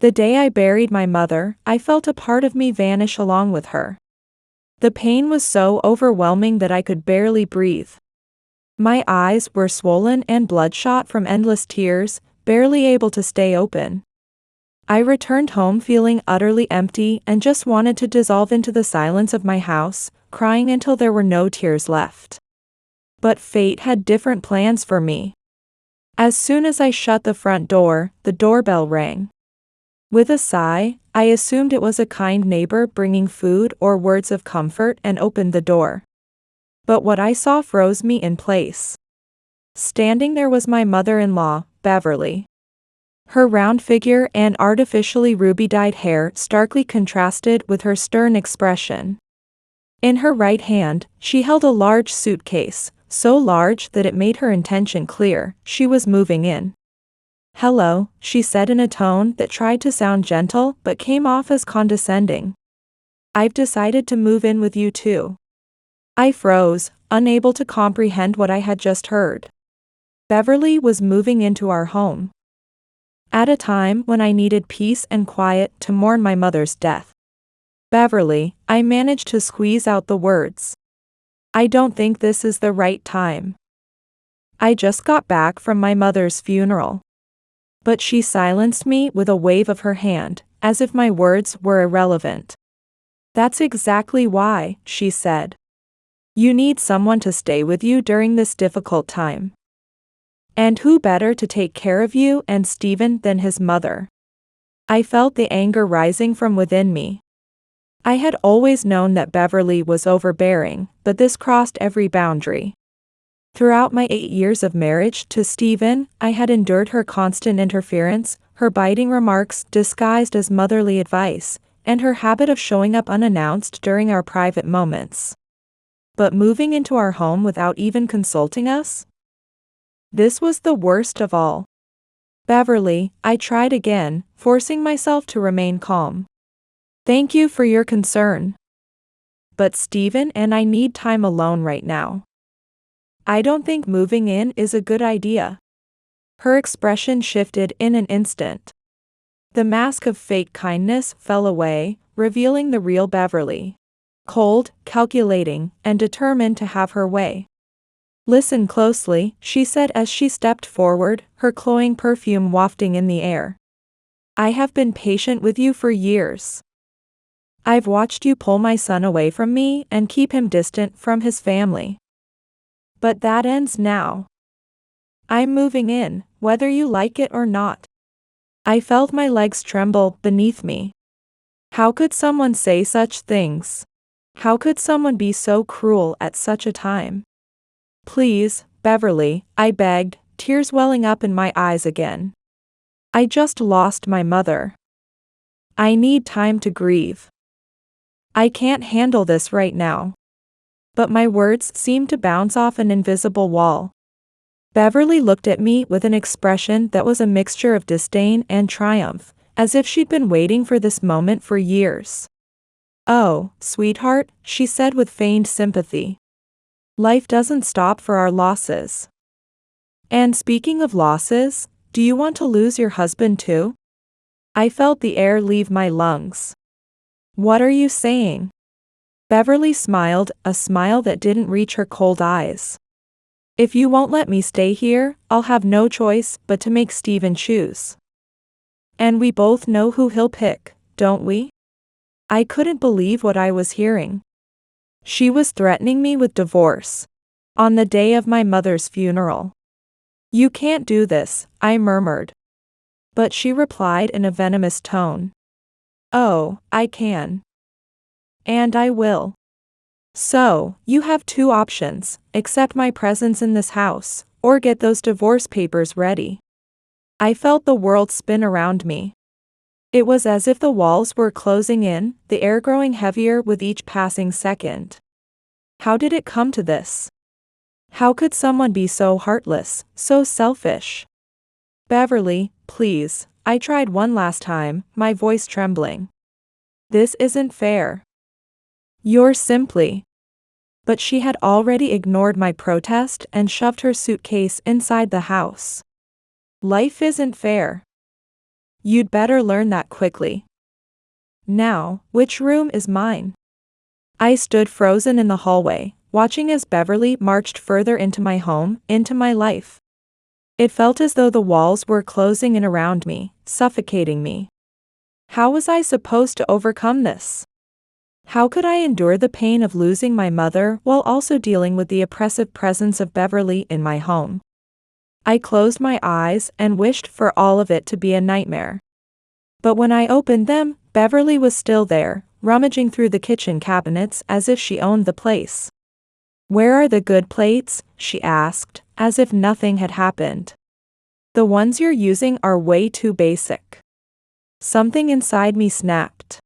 The day I buried my mother, I felt a part of me vanish along with her. The pain was so overwhelming that I could barely breathe. My eyes were swollen and bloodshot from endless tears, barely able to stay open. I returned home feeling utterly empty and just wanted to dissolve into the silence of my house, crying until there were no tears left. But fate had different plans for me. As soon as I shut the front door, the doorbell rang. With a sigh, I assumed it was a kind neighbor bringing food or words of comfort and opened the door. But what I saw froze me in place. Standing there was my mother-in-law, Beverly. Her round figure and artificially ruby-dyed hair starkly contrasted with her stern expression. In her right hand, she held a large suitcase, so large that it made her intention clear. She was moving in. "Hello," she said in a tone that tried to sound gentle but came off as condescending. "I've decided to move in with you too." I froze, unable to comprehend what I had just heard. Beverly was moving into our home. At a time when I needed peace and quiet to mourn my mother's death. "Beverly," I managed to squeeze out the words. "I don't think this is the right time. I just got back from my mother's funeral." But she silenced me with a wave of her hand, as if my words were irrelevant. "That's exactly why," she said. "You need someone to stay with you during this difficult time. And who better to take care of you and Stephen than his mother?" I felt the anger rising from within me. I had always known that Beverly was overbearing, but this crossed every boundary. Throughout my 8 years of marriage to Stephen, I had endured her constant interference, her biting remarks disguised as motherly advice, and her habit of showing up unannounced during our private moments. But moving into our home without even consulting us? This was the worst of all. "Beverly," I tried again, forcing myself to remain calm. "Thank you for your concern. But Stephen and I need time alone right now. I don't think moving in is a good idea." Her expression shifted in an instant. The mask of fake kindness fell away, revealing the real Beverly. Cold, calculating, and determined to have her way. "Listen closely," she said as she stepped forward, her cloying perfume wafting in the air. "I have been patient with you for years. I've watched you pull my son away from me and keep him distant from his family. But that ends now. I'm moving in, whether you like it or not." I felt my legs tremble beneath me. How could someone say such things? How could someone be so cruel at such a time? "Please, Beverly," I begged, tears welling up in my eyes again. "I just lost my mother. I need time to grieve. I can't handle this right now." But my words seemed to bounce off an invisible wall. Beverly looked at me with an expression that was a mixture of disdain and triumph, as if she'd been waiting for this moment for years. "Oh, sweetheart," she said with feigned sympathy. "Life doesn't stop for our losses. And speaking of losses, do you want to lose your husband too?" I felt the air leave my lungs. "What are you saying?" Beverly smiled, a smile that didn't reach her cold eyes. "If you won't let me stay here, I'll have no choice but to make Stephen choose. And we both know who he'll pick, don't we?" I couldn't believe what I was hearing. She was threatening me with divorce. On the day of my mother's funeral. "You can't do this," I murmured. But she replied in a venomous tone. "Oh, I can. And I will. So, you have 2 options, accept my presence in this house, or get those divorce papers ready." I felt the world spin around me. It was as if the walls were closing in, the air growing heavier with each passing second. How did it come to this? How could someone be so heartless, so selfish? "Beverly, please," I tried one last time, my voice trembling. "This isn't fair. You're simply..." But she had already ignored my protest and shoved her suitcase inside the house. "Life isn't fair. You'd better learn that quickly. Now, which room is mine? I stood frozen in the hallway, watching as Beverly marched further into my home, into my life. It felt as though the walls were closing in around me, suffocating me. How was I supposed to overcome this? How could I endure the pain of losing my mother while also dealing with the oppressive presence of Beverly in my home? I closed my eyes and wished for all of it to be a nightmare. But when I opened them, Beverly was still there, rummaging through the kitchen cabinets as if she owned the place. "Where are the good plates?" she asked, as if nothing had happened. "The ones you're using are way too basic." Something inside me snapped.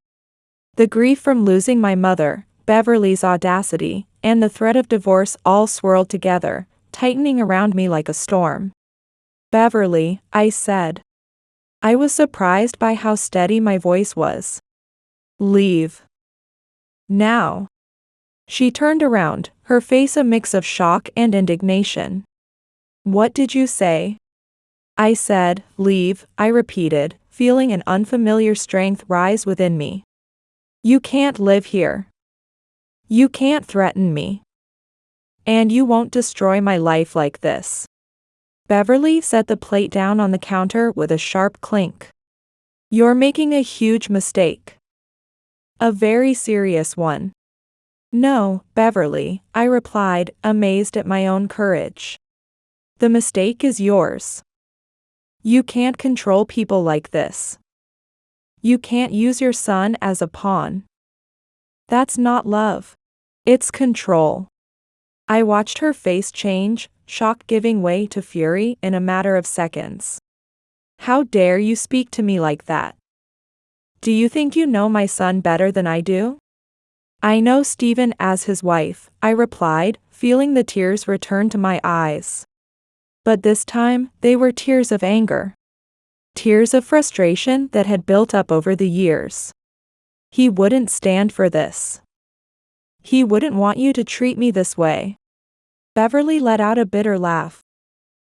The grief from losing my mother, Beverly's audacity, and the threat of divorce all swirled together, tightening around me like a storm. "Beverly," I said. I was surprised by how steady my voice was. "Leave. Now." She turned around, her face a mix of shock and indignation. "What did you say?" I said, "Leave," I repeated, feeling an unfamiliar strength rise within me. "You can't live here. You can't threaten me. And you won't destroy my life like this." Beverly set the plate down on the counter with a sharp clink. "You're making a huge mistake. A very serious one." "No, Beverly," I replied, amazed at my own courage. "The mistake is yours. You can't control people like this. You can't use your son as a pawn. That's not love. It's control." I watched her face change, shock giving way to fury in a matter of seconds. "How dare you speak to me like that? Do you think you know my son better than I do?" "I know Stephen as his wife," I replied, feeling the tears return to my eyes. But this time, they were tears of anger. Tears of frustration that had built up over the years. He wouldn't stand for this. He wouldn't want you to treat me this way. Beverly let out a bitter laugh.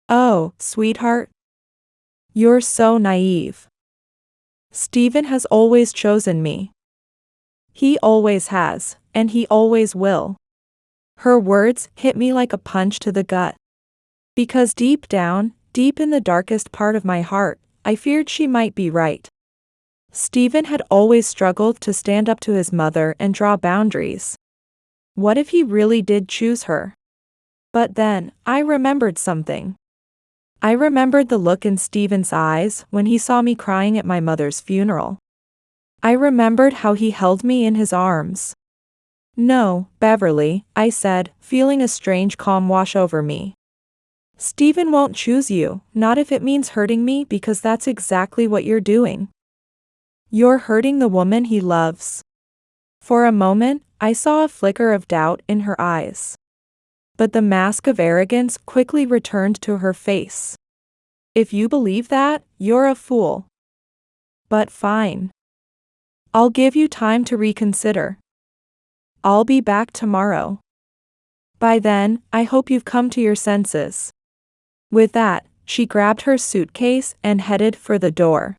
"Oh, sweetheart. You're so naive. Stephen has always chosen me. He always has, and he always will." Her words hit me like a punch to the gut. Because deep down, deep in the darkest part of my heart, I feared she might be right. Stephen had always struggled to stand up to his mother and draw boundaries. What if he really did choose her? But then, I remembered something. I remembered the look in Stephen's eyes when he saw me crying at my mother's funeral. I remembered how he held me in his arms. "No, Beverly," I said, feeling a strange calm wash over me. "Stephen won't choose you, not if it means hurting me, because that's exactly what you're doing. You're hurting the woman he loves." For a moment, I saw a flicker of doubt in her eyes. But the mask of arrogance quickly returned to her face. "If you believe that, you're a fool. But fine. I'll give you time to reconsider. I'll be back tomorrow. By then, I hope you've come to your senses." With that, she grabbed her suitcase and headed for the door.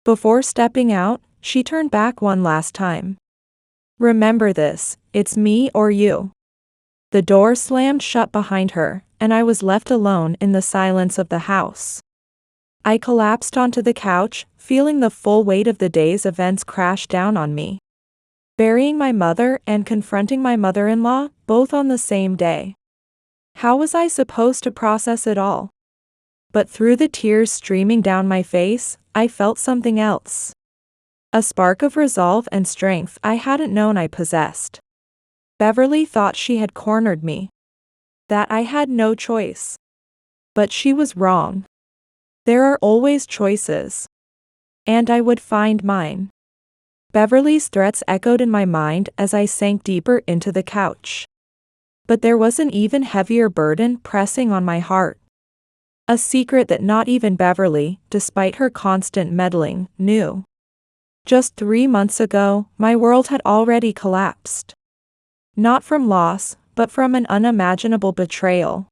Before stepping out, she turned back one last time. "Remember this, it's me or you." The door slammed shut behind her, and I was left alone in the silence of the house. I collapsed onto the couch, feeling the full weight of the day's events crash down on me. Burying my mother and confronting my mother-in-law, both on the same day. How was I supposed to process it all? But through the tears streaming down my face, I felt something else. A spark of resolve and strength I hadn't known I possessed. Beverly thought she had cornered me. That I had no choice. But she was wrong. There are always choices. And I would find mine. Beverly's threats echoed in my mind as I sank deeper into the couch. But there was an even heavier burden pressing on my heart. A secret that not even Beverly, despite her constant meddling, knew. Just 3 months ago, my world had already collapsed. Not from loss, but from an unimaginable betrayal.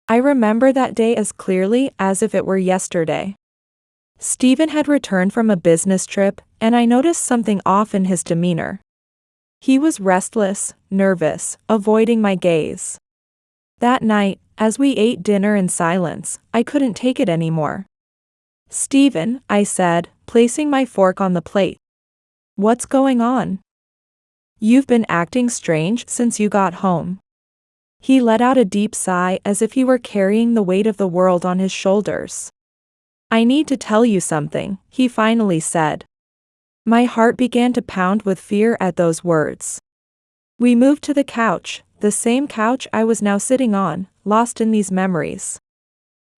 I remember that day as clearly as if it were yesterday. Stephen had returned from a business trip, and I noticed something off in his demeanor. He was restless, nervous, avoiding my gaze. That night, as we ate dinner in silence, I couldn't take it anymore. "Stephen," I said, placing my fork on the plate. "What's going on? You've been acting strange since you got home." He let out a deep sigh as if he were carrying the weight of the world on his shoulders. "I need to tell you something," he finally said. My heart began to pound with fear at those words. We moved to the couch, the same couch I was now sitting on, lost in these memories.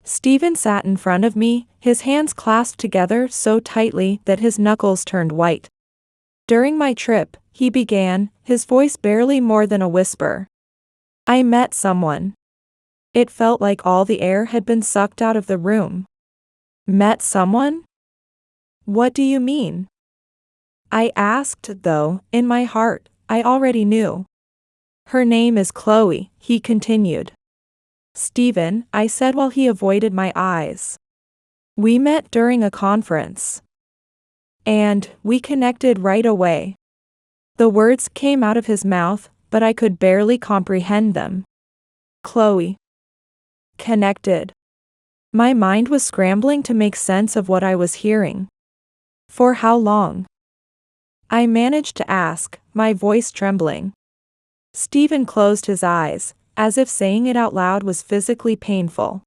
Stephen sat in front of me, his hands clasped together so tightly that his knuckles turned white. "During my trip," he began, his voice barely more than a whisper, "I met someone." It felt like all the air had been sucked out of the room. "Met someone? What do you mean?" I asked, though, in my heart, I already knew. "Her name is Chloe," he continued. "Stephen," I said while he avoided my eyes. "We met during a conference. And we connected right away." The words came out of his mouth, but I could barely comprehend them. Chloe. Connected. My mind was scrambling to make sense of what I was hearing. "For how long?" I managed to ask, my voice trembling. Stephen closed his eyes, as if saying it out loud was physically painful.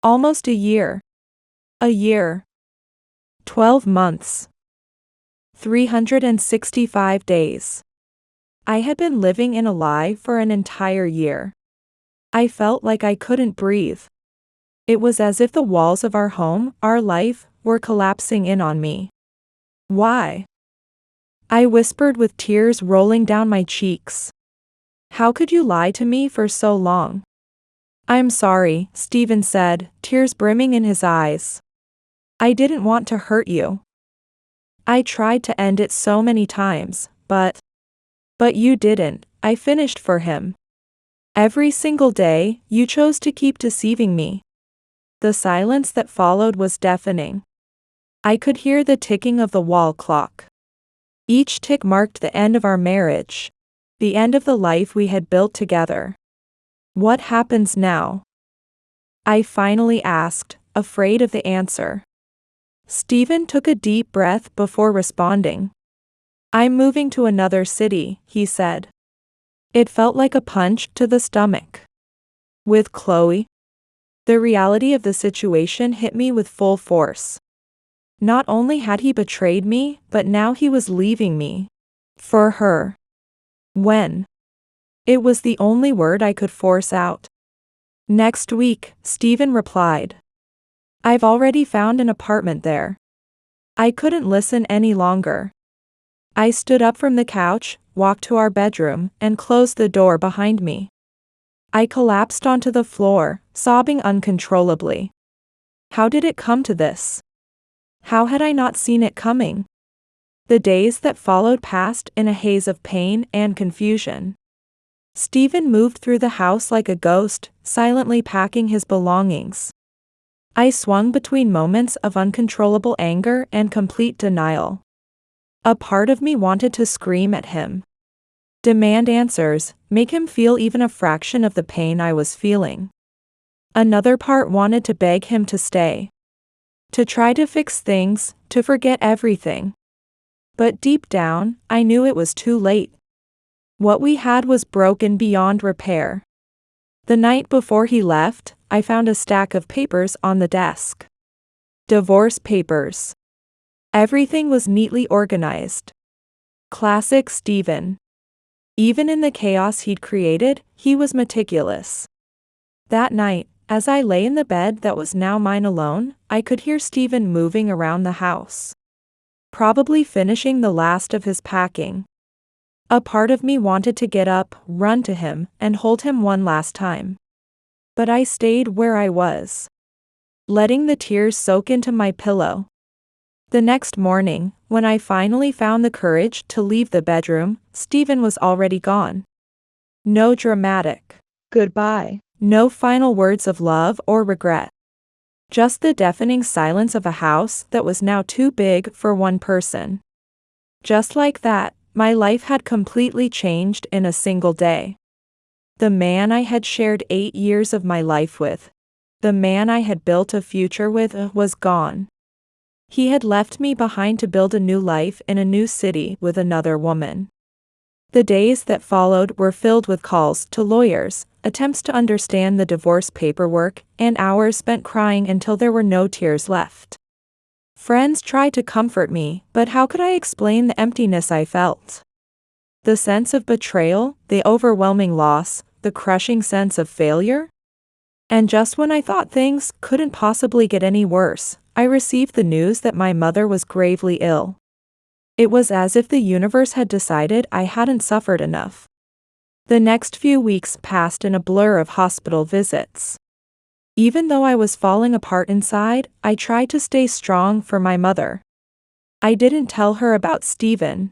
"Almost a year." "A year." 12 months. 365 days. I had been living in a lie for an entire year. I felt like I couldn't breathe. It was as if the walls of our home, our life, were collapsing in on me. "Why?" I whispered with tears rolling down my cheeks. "How could you lie to me for so long?" "I'm sorry," Stephen said, tears brimming in his eyes. "I didn't want to hurt you. I tried to end it so many times, but you didn't," I finished for him. "Every single day, you chose to keep deceiving me." The silence that followed was deafening. I could hear the ticking of the wall clock. Each tick marked the end of our marriage, the end of the life we had built together. "What happens now?" I finally asked, afraid of the answer. Stephen took a deep breath before responding. "I'm moving to another city," he said. It felt like a punch to the stomach. "With Chloe?" The reality of the situation hit me with full force. Not only had he betrayed me, but now he was leaving me. For her. When? It was the only word I could force out. "Next week," Stephen replied. "I've already found an apartment there." I couldn't listen any longer. I stood up from the couch, walked to our bedroom, and closed the door behind me. I collapsed onto the floor, sobbing uncontrollably. How did it come to this? How had I not seen it coming? The days that followed passed in a haze of pain and confusion. Stephen moved through the house like a ghost, silently packing his belongings. I swung between moments of uncontrollable anger and complete denial. A part of me wanted to scream at him. Demand answers, make him feel even a fraction of the pain I was feeling. Another part wanted to beg him to stay. To try to fix things, to forget everything. But deep down, I knew it was too late. What we had was broken beyond repair. The night before he left, I found a stack of papers on the desk. Divorce papers. Everything was neatly organized. Classic Stephen. Even in the chaos he'd created, he was meticulous. That night, as I lay in the bed that was now mine alone, I could hear Stephen moving around the house. Probably finishing the last of his packing. A part of me wanted to get up, run to him, and hold him one last time. But I stayed where I was, letting the tears soak into my pillow. The next morning, when I finally found the courage to leave the bedroom, Stephen was already gone. No dramatic goodbye, no final words of love or regret. Just the deafening silence of a house that was now too big for one person. Just like that, my life had completely changed in a single day. The man I had shared 8 years of my life with, the man I had built a future with, was gone. He had left me behind to build a new life in a new city with another woman. The days that followed were filled with calls to lawyers, attempts to understand the divorce paperwork, and hours spent crying until there were no tears left. Friends tried to comfort me, but how could I explain the emptiness I felt? The sense of betrayal, the overwhelming loss, the crushing sense of failure? And just when I thought things couldn't possibly get any worse, I received the news that my mother was gravely ill. It was as if the universe had decided I hadn't suffered enough. The next few weeks passed in a blur of hospital visits. Even though I was falling apart inside, I tried to stay strong for my mother. I didn't tell her about Steven.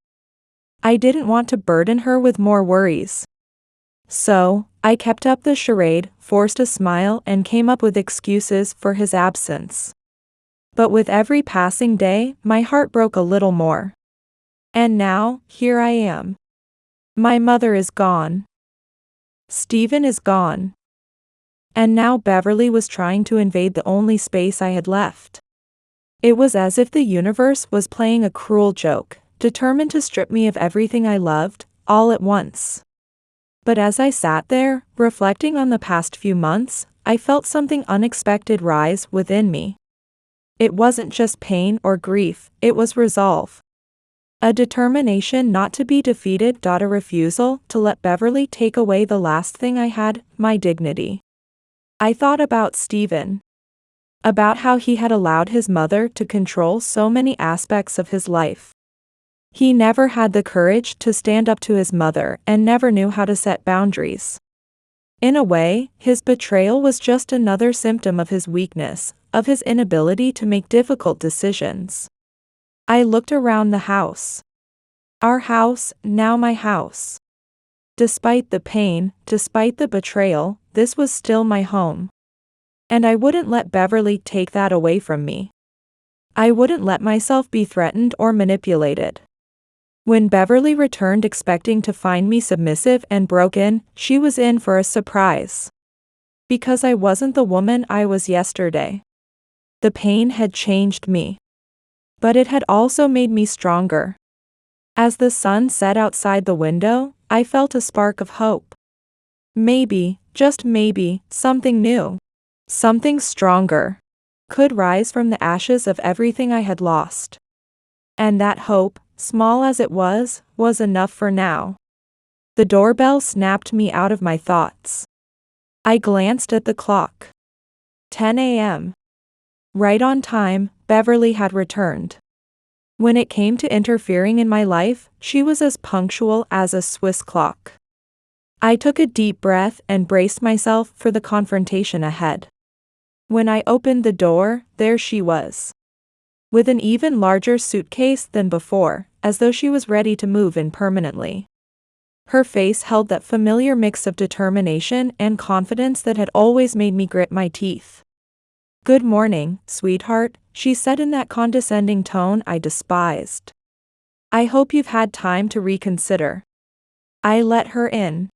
I didn't want to burden her with more worries. So, I kept up the charade, forced a smile, and came up with excuses for his absence. But with every passing day, my heart broke a little more. And now, here I am. My mother is gone. Steven is gone. And now Beverly was trying to invade the only space I had left. It was as if the universe was playing a cruel joke, determined to strip me of everything I loved, all at once. But as I sat there, reflecting on the past few months, I felt something unexpected rise within me. It wasn't just pain or grief, it was resolve. A determination not to be defeated, a refusal to let Beverly take away the last thing I had, my dignity. I thought about Steven. About how he had allowed his mother to control so many aspects of his life. He never had the courage to stand up to his mother and never knew how to set boundaries. In a way, his betrayal was just another symptom of his weakness, of his inability to make difficult decisions. I looked around the house. Our house, now my house. Despite the pain, despite the betrayal, this was still my home. And I wouldn't let Beverly take that away from me. I wouldn't let myself be threatened or manipulated. When Beverly returned expecting to find me submissive and broken, she was in for a surprise. Because I wasn't the woman I was yesterday. The pain had changed me. But it had also made me stronger. As the sun set outside the window, I felt a spark of hope. Maybe, just maybe, something new, something stronger, could rise from the ashes of everything I had lost. And that hope, small as it was enough for now. The doorbell snapped me out of my thoughts. I glanced at the clock. 10 a.m. Right on time, Beverly had returned. When it came to interfering in my life, she was as punctual as a Swiss clock. I took a deep breath and braced myself for the confrontation ahead. When I opened the door, there she was. With an even larger suitcase than before, as though she was ready to move in permanently. Her face held that familiar mix of determination and confidence that had always made me grit my teeth. "Good morning, sweetheart," she said in that condescending tone I despised. "I hope you've had time to reconsider." I let her in.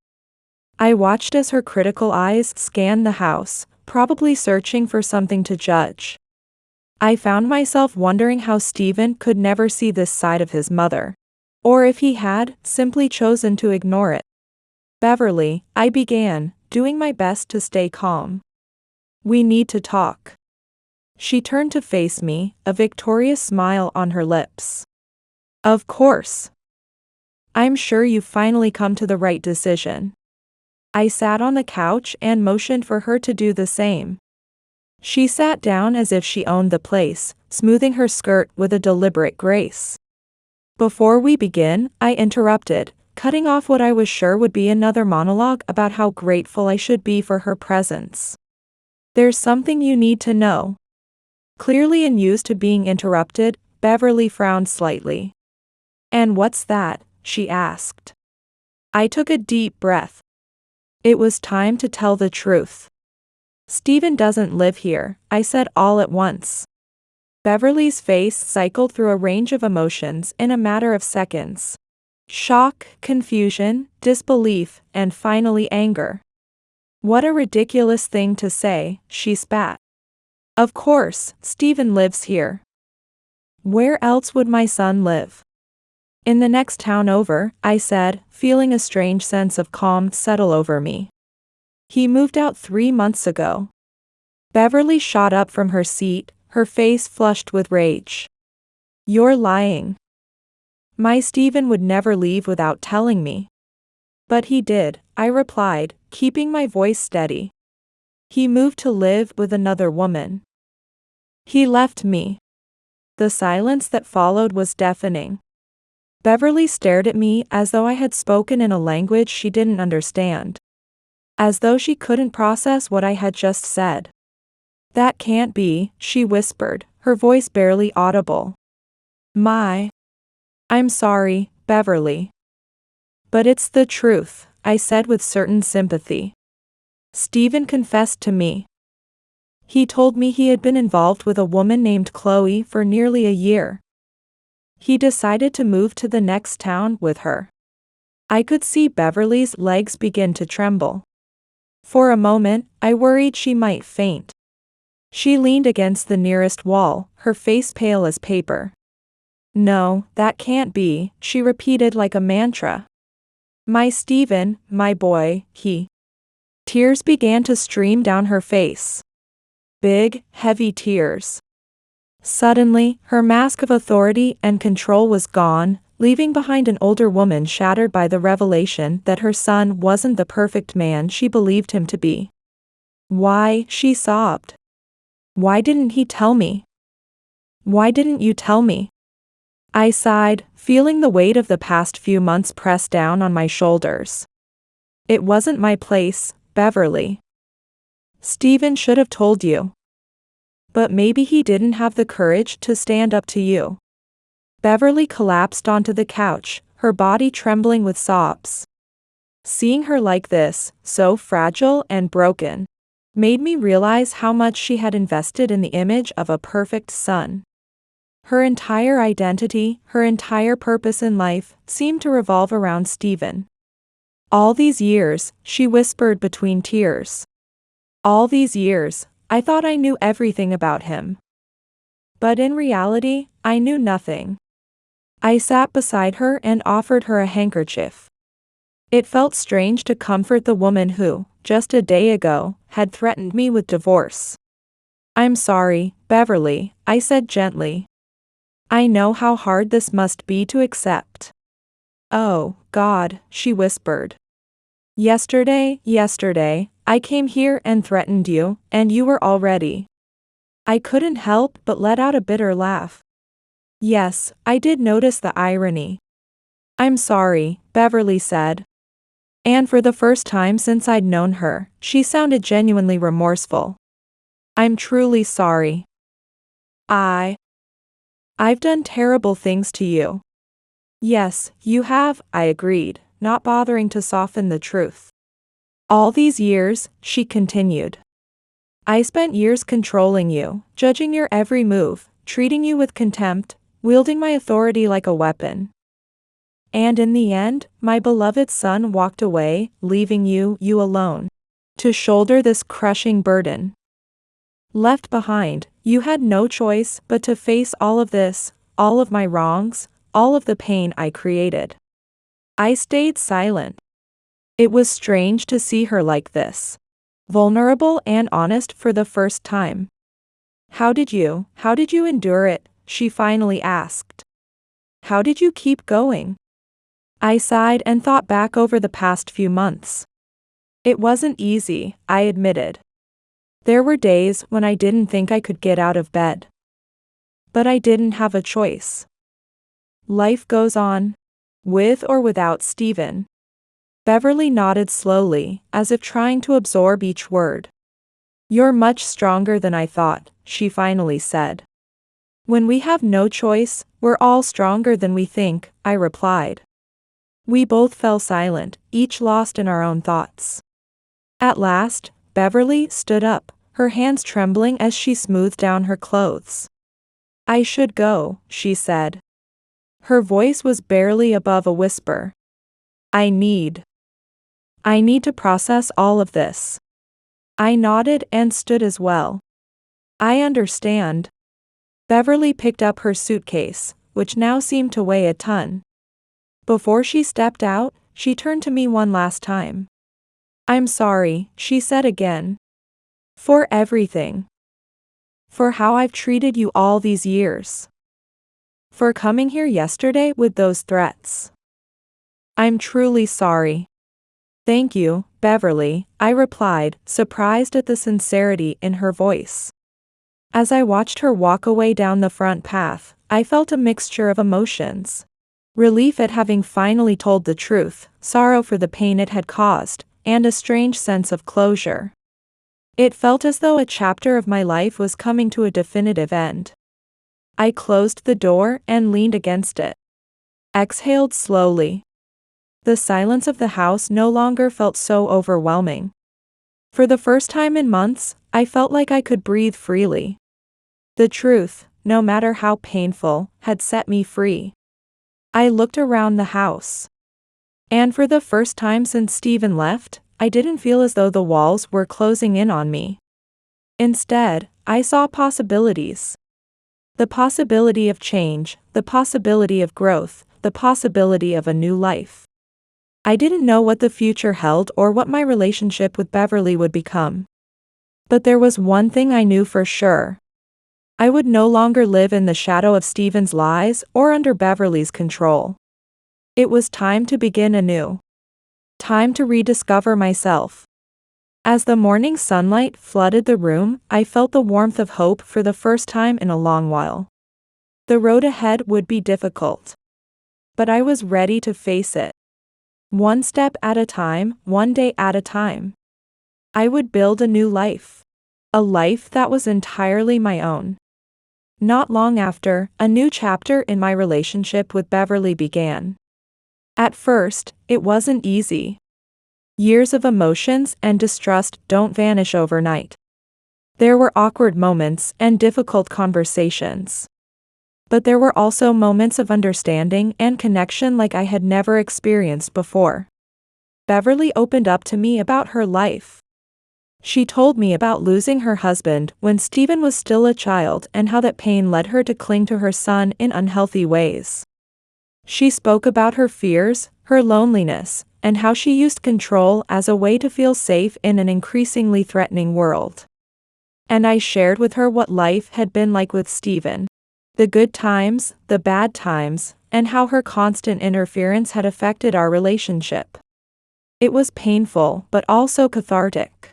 I watched as her critical eyes scanned the house, probably searching for something to judge. I found myself wondering how Steven could never see this side of his mother. Or if he had, simply chosen to ignore it. "Beverly," I began, doing my best to stay calm. "We need to talk." She turned to face me, a victorious smile on her lips. "Of course. I'm sure you've finally come to the right decision." I sat on the couch and motioned for her to do the same. She sat down as if she owned the place, smoothing her skirt with a deliberate grace. "Before we begin," I interrupted, cutting off what I was sure would be another monologue about how grateful I should be for her presence. "There's something you need to know." Clearly unused to being interrupted, Beverly frowned slightly. "And what's that?" she asked. I took a deep breath. It was time to tell the truth. Steven doesn't live here, I said all at once. Beverly's face cycled through a range of emotions in a matter of seconds. Shock, confusion, disbelief, and finally anger. What a ridiculous thing to say, she spat. Of course, Steven lives here. Where else would my son live? In the next town over, I said, feeling a strange sense of calm settle over me. He moved out 3 months ago. Beverly shot up from her seat, her face flushed with rage. You're lying. My Steven would never leave without telling me. But he did, I replied, keeping my voice steady. He moved to live with another woman. He left me. The silence that followed was deafening. Beverly stared at me as though I had spoken in a language she didn't understand. As though she couldn't process what I had just said. That can't be, she whispered, her voice barely audible. I'm sorry, Beverly. But it's the truth, I said with certain sympathy. Steven confessed to me. He told me he had been involved with a woman named Chloe for nearly a year. He decided to move to the next town with her. I could see Beverly's legs begin to tremble. For a moment, I worried she might faint. She leaned against the nearest wall, her face pale as paper. No, that can't be, she repeated like a mantra. My Steven, my boy, he. Tears began to stream down her face. Big, heavy tears. Suddenly, her mask of authority and control was gone, leaving behind an older woman shattered by the revelation that her son wasn't the perfect man she believed him to be. Why, she sobbed. Why didn't he tell me? Why didn't you tell me? I sighed, feeling the weight of the past few months press down on my shoulders. It wasn't my place, Beverly. Steven should have told you. But maybe he didn't have the courage to stand up to you. Beverly collapsed onto the couch, her body trembling with sobs. Seeing her like this, so fragile and broken, made me realize how much she had invested in the image of a perfect son. Her entire identity, her entire purpose in life, seemed to revolve around Steven. All these years, she whispered between tears. All these years, I thought I knew everything about him. But in reality, I knew nothing. I sat beside her and offered her a handkerchief. It felt strange to comfort the woman who, just a day ago, had threatened me with divorce. I'm sorry, Beverly, I said gently. I know how hard this must be to accept. Oh, God, she whispered. Yesterday, I came here and threatened you, and you were all ready. I couldn't help but let out a bitter laugh. Yes, I did notice the irony. I'm sorry, Beverly said. And for the first time since I'd known her, she sounded genuinely remorseful. I'm truly sorry. I've done terrible things to you. Yes, you have, I agreed, not bothering to soften the truth. All these years, she continued. I spent years controlling you, judging your every move, treating you with contempt, wielding my authority like a weapon. And in the end, my beloved son walked away, leaving you alone, to shoulder this crushing burden. Left behind, you had no choice but to face all of this, all of my wrongs, all of the pain I created. I stayed silent. It was strange to see her like this, vulnerable and honest for the first time. How did you endure it? She finally asked. How did you keep going? I sighed and thought back over the past few months. It wasn't easy, I admitted. There were days when I didn't think I could get out of bed. But I didn't have a choice. Life goes on, with or without Steven. Beverly nodded slowly, as if trying to absorb each word. You're much stronger than I thought, she finally said. When we have no choice, we're all stronger than we think, I replied. We both fell silent, each lost in our own thoughts. At last, Beverly stood up, her hands trembling as she smoothed down her clothes. "I should go," she said. Her voice was barely above a whisper. I need to process all of this." I nodded and stood as well. "I understand." Beverly picked up her suitcase, which now seemed to weigh a ton. Before she stepped out, she turned to me one last time. "I'm sorry," she said again. "For everything. For how I've treated you all these years. For coming here yesterday with those threats. I'm truly sorry." "Thank you, Beverly," I replied, surprised at the sincerity in her voice. As I watched her walk away down the front path, I felt a mixture of emotions. Relief at having finally told the truth, sorrow for the pain it had caused, and a strange sense of closure. It felt as though a chapter of my life was coming to a definitive end. I closed the door and leaned against it. Exhaled slowly. The silence of the house no longer felt so overwhelming. For the first time in months, I felt like I could breathe freely. The truth, no matter how painful, had set me free. I looked around the house. And for the first time since Stephen left, I didn't feel as though the walls were closing in on me. Instead, I saw possibilities. The possibility of change, the possibility of growth, the possibility of a new life. I didn't know what the future held or what my relationship with Beverly would become. But there was one thing I knew for sure. I would no longer live in the shadow of Stephen's lies or under Beverly's control. It was time to begin anew. Time to rediscover myself. As the morning sunlight flooded the room, I felt the warmth of hope for the first time in a long while. The road ahead would be difficult. But I was ready to face it. One step at a time, one day at a time. I would build a new life. A life that was entirely my own. Not long after, a new chapter in my relationship with Beverly began. At first, it wasn't easy. Years of emotions and distrust don't vanish overnight. There were awkward moments and difficult conversations. But there were also moments of understanding and connection like I had never experienced before. Beverly opened up to me about her life. She told me about losing her husband when Stephen was still a child and how that pain led her to cling to her son in unhealthy ways. She spoke about her fears, her loneliness, and how she used control as a way to feel safe in an increasingly threatening world. And I shared with her what life had been like with Stephen. The good times, the bad times, and how her constant interference had affected our relationship. It was painful but also cathartic.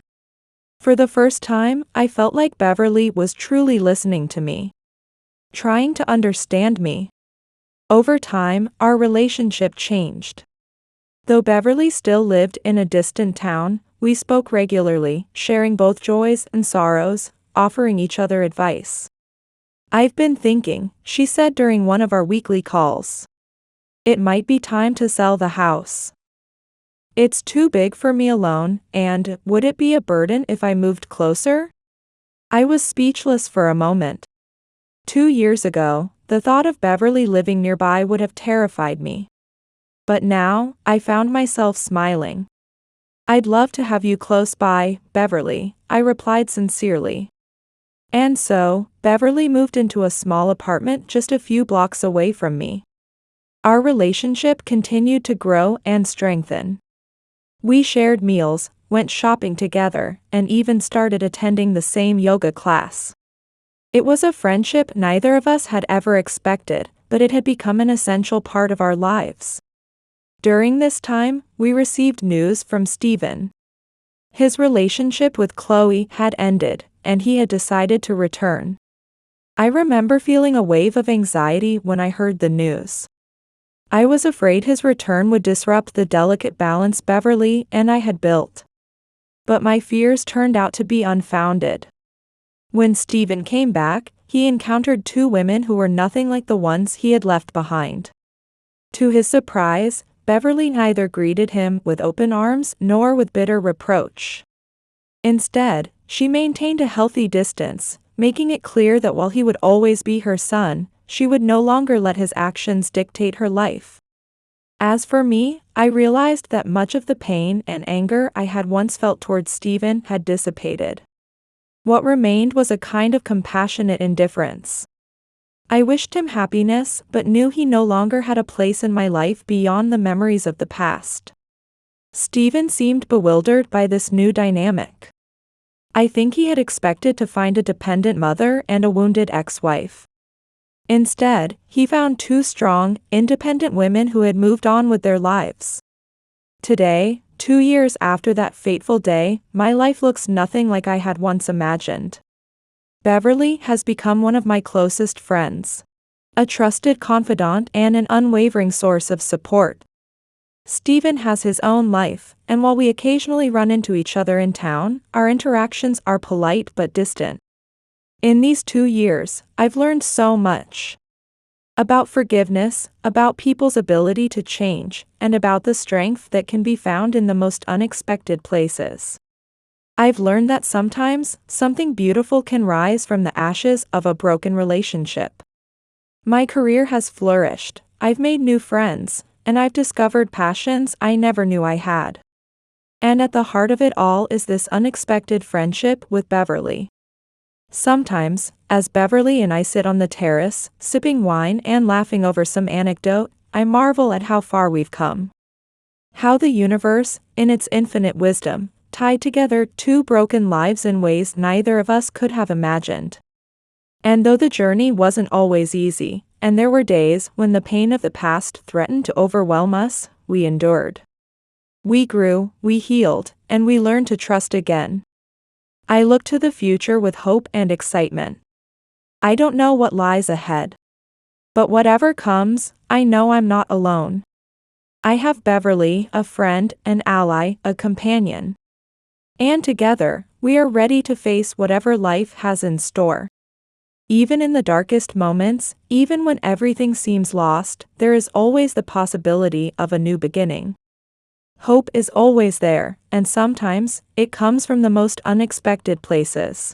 For the first time, I felt like Beverly was truly listening to me. Trying to understand me. Over time, our relationship changed. Though Beverly still lived in a distant town, we spoke regularly, sharing both joys and sorrows, offering each other advice. "I've been thinking," she said during one of our weekly calls. "It might be time to sell the house. It's too big for me alone, and would it be a burden if I moved closer?" I was speechless for a moment. 2 years ago, the thought of Beverly living nearby would have terrified me. But now, I found myself smiling. "I'd love to have you close by, Beverly," I replied sincerely. And so, Beverly moved into a small apartment just a few blocks away from me. Our relationship continued to grow and strengthen. We shared meals, went shopping together, and even started attending the same yoga class. It was a friendship neither of us had ever expected, but it had become an essential part of our lives. During this time, we received news from Stephen. His relationship with Chloe had ended, and he had decided to return. I remember feeling a wave of anxiety when I heard the news. I was afraid his return would disrupt the delicate balance Beverly and I had built. But my fears turned out to be unfounded. When Stephen came back, he encountered 2 women who were nothing like the ones he had left behind. To his surprise, Beverly neither greeted him with open arms nor with bitter reproach. Instead, she maintained a healthy distance, making it clear that while he would always be her son, she would no longer let his actions dictate her life. As for me, I realized that much of the pain and anger I had once felt towards Stephen had dissipated. What remained was a kind of compassionate indifference. I wished him happiness, but knew he no longer had a place in my life beyond the memories of the past. Stephen seemed bewildered by this new dynamic. I think he had expected to find a dependent mother and a wounded ex-wife. Instead, he found two strong, independent women who had moved on with their lives. Today, 2 years after that fateful day, my life looks nothing like I had once imagined. Beverly has become one of my closest friends, a trusted confidant and an unwavering source of support. Stephen has his own life, and while we occasionally run into each other in town, our interactions are polite but distant. In these 2 years, I've learned so much. About forgiveness, about people's ability to change, and about the strength that can be found in the most unexpected places. I've learned that sometimes, something beautiful can rise from the ashes of a broken relationship. My career has flourished, I've made new friends, and I've discovered passions I never knew I had. And at the heart of it all is this unexpected friendship with Beverly. Sometimes, as Beverly and I sit on the terrace, sipping wine and laughing over some anecdote, I marvel at how far we've come. How the universe, in its infinite wisdom, tied together two broken lives in ways neither of us could have imagined. And though the journey wasn't always easy, and there were days when the pain of the past threatened to overwhelm us, we endured. We grew, we healed, and we learned to trust again. I look to the future with hope and excitement. I don't know what lies ahead. But whatever comes, I know I'm not alone. I have Beverly, a friend, an ally, a companion. And together, we are ready to face whatever life has in store. Even in the darkest moments, even when everything seems lost, there is always the possibility of a new beginning. Hope is always there, and sometimes, it comes from the most unexpected places.